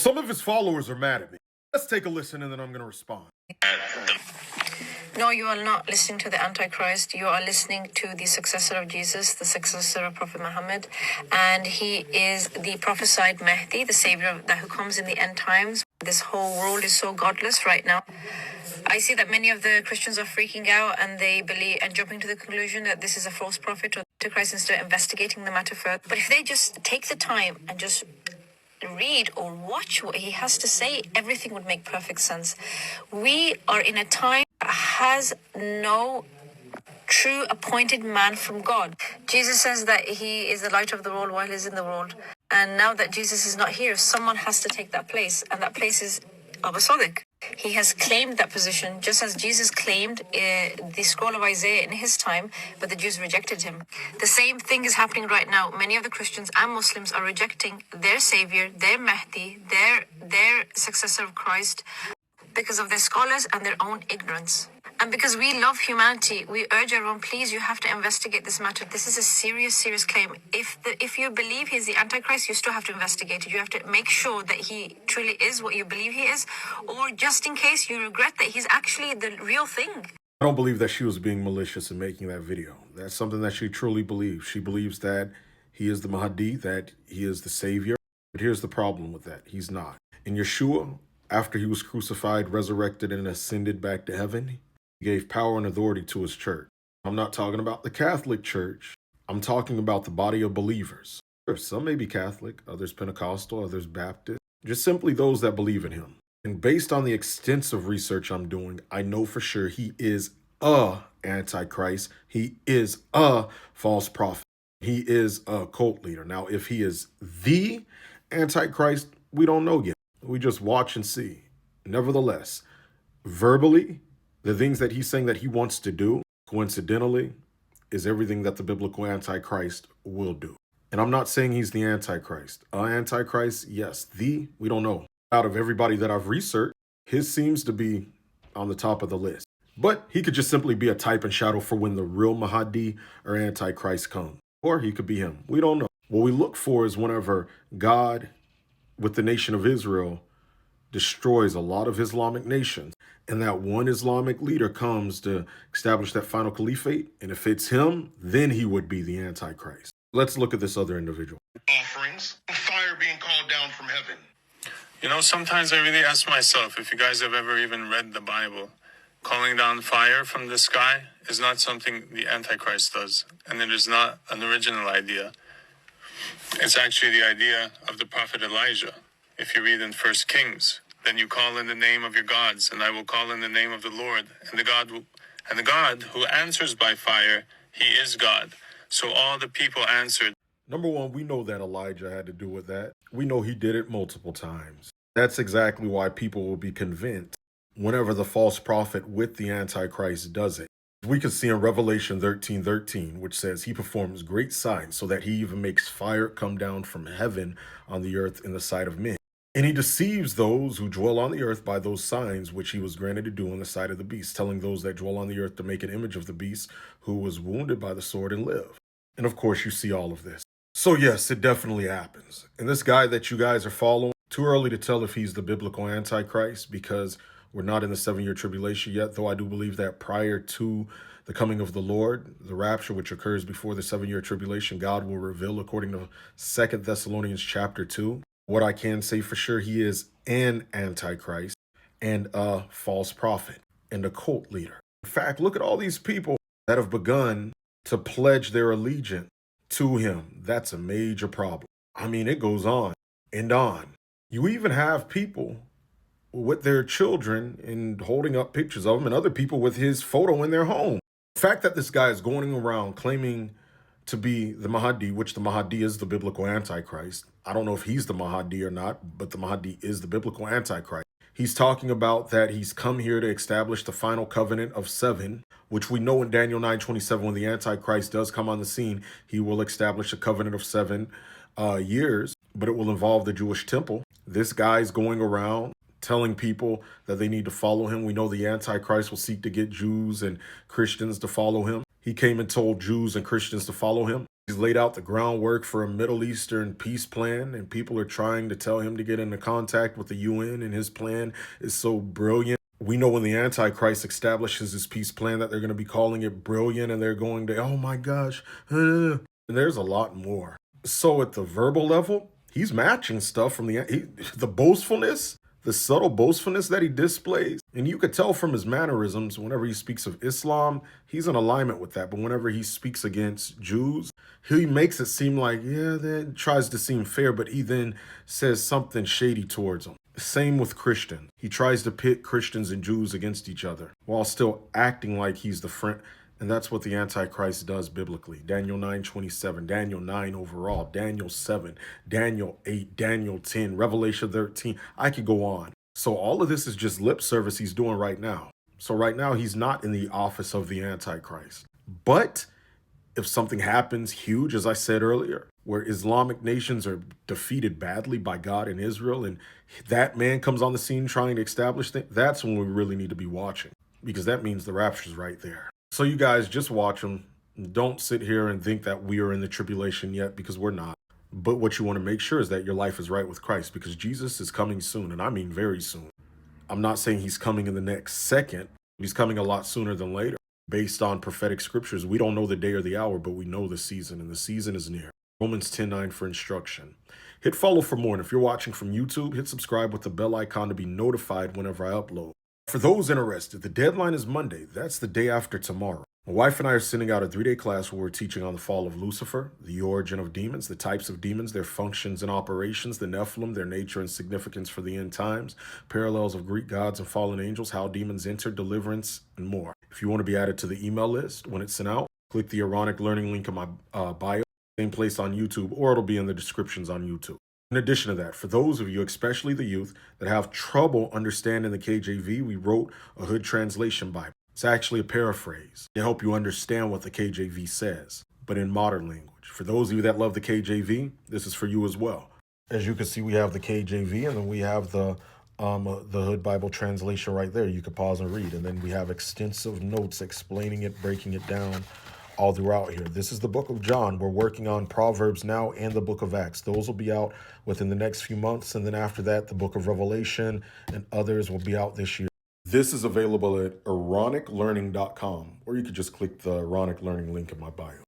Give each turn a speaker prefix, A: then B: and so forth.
A: Some of his followers are mad at me. Let's take a listen and then I'm going to respond.
B: No, you are not listening to the Antichrist. You are listening to the successor of Jesus, the successor of Prophet Muhammad. And he is the prophesied Mahdi, the savior that who comes in the end times. This whole world is so godless right now. I see that many of the Christians are freaking out and they believe and jumping to the conclusion that this is a false prophet or Antichrist instead of investigating the matter further. But if they just take the time and just read or watch what he has to say, everything would make perfect sense. We are in a time that has no true appointed man from God. Jesus says that he is the light of the world while he's in the world. And now that Jesus is not here, someone has to take that place. And that place is Abba Sadiq. He has claimed that position just as Jesus claimed the scroll of Isaiah in his time, but the Jews rejected him. The same thing is happening right now. Many of the Christians and Muslims are rejecting their savior, their Mahdi, their successor of Christ because of their scholars and their own ignorance. And because we love humanity, we urge everyone, please, you have to investigate this matter. This is a serious claim. If you believe he's the Antichrist, you still have to investigate it. You have to make sure that he truly is what you believe he is, or just in case you regret that he's actually the real thing.
A: I don't believe that she was being malicious in making that video. That's something that she truly believes. She believes that he is the Mahdi, that he is the savior. But here's the problem with that. He's not. In Yeshua, after he was crucified, resurrected, and ascended back to heaven, he gave power and authority to his church. I'm not talking about the Catholic Church. I'm talking about the body of believers. Some may be Catholic, others Pentecostal, others Baptist, just simply those that believe in him. And based on the extensive research I'm doing, I know for sure he is a Antichrist. He is a false prophet. He is a cult leader. Now, if he is the Antichrist, we don't know yet. We just watch and see. Nevertheless, verbally, the things that he's saying that he wants to do, coincidentally, is everything that the biblical Antichrist will do. And I'm not saying he's the Antichrist. Antichrist, yes. We don't know. Out of everybody that I've researched, his seems to be on the top of the list. But he could just simply be a type and shadow for when the real Mahdi or Antichrist comes. Or he could be him. We don't know. What we look for is whenever God, with the nation of Israel, destroys a lot of Islamic nations, and that one Islamic leader comes to establish that final caliphate, and if it's him, then he would be the Antichrist. Let's look at this other individual.
C: Offerings, fire being called down from heaven.
D: You know, sometimes I really ask myself, if you guys have ever even read the Bible, calling down fire from the sky is not something the Antichrist does, and it is not an original idea. It's actually the idea of the prophet Elijah. If you read in 1 Kings, then you call in the name of your gods, and I will call in the name of the Lord, and the God who answers by fire, he is God. So all the people answered.
A: Number one, we know that Elijah had to do with that. We know he did it multiple times. That's exactly why people will be convinced whenever the false prophet with the Antichrist does it. We can see in Revelation 13:13, which says he performs great signs so that he even makes fire come down from heaven on the earth in the sight of men. And he deceives those who dwell on the earth by those signs which he was granted to do on the sight of the beast, telling those that dwell on the earth to make an image of the beast who was wounded by the sword and live. And of course, you see all of this. So yes, it definitely happens. And this guy that you guys are following, too early to tell if he's the biblical Antichrist because we're not in the 7-year tribulation yet, though I do believe that prior to the coming of the Lord, the rapture, which occurs before the 7-year tribulation, God will reveal, according to 2 Thessalonians chapter 2. What I can say for sure, he is an Antichrist and a false prophet and a cult leader. In fact, look at all these people that have begun to pledge their allegiance to him. That's a major problem. I mean, it goes on and on. You even have people with their children and holding up pictures of him, and other people with his photo in their home. The fact that this guy is going around claiming to be the Mahdi, which the Mahdi is the biblical Antichrist. I don't know if he's the Mahdi or not, but the Mahdi is the biblical Antichrist. He's talking about that he's come here to establish the final covenant of 7, which we know in Daniel 9:27, when the Antichrist does come on the scene, he will establish a covenant of 7 years, but it will involve the Jewish temple. This guy's going around telling people that they need to follow him. We know the Antichrist will seek to get Jews and Christians to follow him. He came and told Jews and Christians to follow him. He's laid out the groundwork for a Middle Eastern peace plan, and people are trying to tell him to get into contact with the UN, and his plan is so brilliant. We know when the Antichrist establishes his peace plan that they're going to be calling it brilliant, and they're going to, oh my gosh, and there's a lot more. So at the verbal level, he's matching stuff from the boastfulness, the subtle boastfulness that he displays. And you could tell from his mannerisms, whenever he speaks of Islam, he's in alignment with that. But whenever he speaks against Jews, he makes it seem like, yeah, that tries to seem fair, but he then says something shady towards them. Same with Christians. He tries to pit Christians and Jews against each other while still acting like he's the friend. And that's what the Antichrist does biblically. Daniel 9:27, Daniel 9 overall, Daniel 7, Daniel 8, Daniel 10, Revelation 13. I could go on. So all of this is just lip service he's doing right now. So right now he's not in the office of the Antichrist. But if something happens huge, as I said earlier, where Islamic nations are defeated badly by God and Israel, and that man comes on the scene trying to establish things, that's when we really need to be watching, because that means the rapture's right there. So you guys just watch them. Don't sit here and think that we are in the tribulation yet, because we're not. But what you want to make sure is that your life is right with Christ, because Jesus is coming soon, and I mean very soon. I'm not saying he's coming in the next second. He's coming a lot sooner than later. Based on prophetic scriptures, we don't know the day or the hour, but we know the season, and the season is near. Romans 10:9 for instruction. Hit follow for more, and if you're watching from YouTube, hit subscribe with the bell icon to be notified whenever I upload. For those interested, the deadline is Monday. That's the day after tomorrow. My wife and I are sending out a 3-day class where we're teaching on the fall of Lucifer, the origin of demons, the types of demons, their functions and operations, the Nephilim, their nature and significance for the end times, parallels of Greek gods and fallen angels, how demons enter, deliverance, and more. If you want to be added to the email list when it's sent out, click the Ironic Learning link in my bio, same place on YouTube, or it'll be in the descriptions on YouTube. In addition to that, for those of you, especially the youth, that have trouble understanding the KJV, we wrote a Hood Translation Bible. It's actually a paraphrase to help you understand what the KJV says, but in modern language. For those of you that love the KJV, this is for you as well. As you can see, we have the KJV, and then we have the Hood Bible translation right there. You can pause and read, and then we have extensive notes explaining it, breaking it down all throughout here. This is the book of John. We're working on Proverbs now and the book of Acts. Those will be out within the next few months, and then after that, the book of Revelation and others will be out this year. This is available at ironiclearning.com, or you could just click the Ironic Learning link in my bio.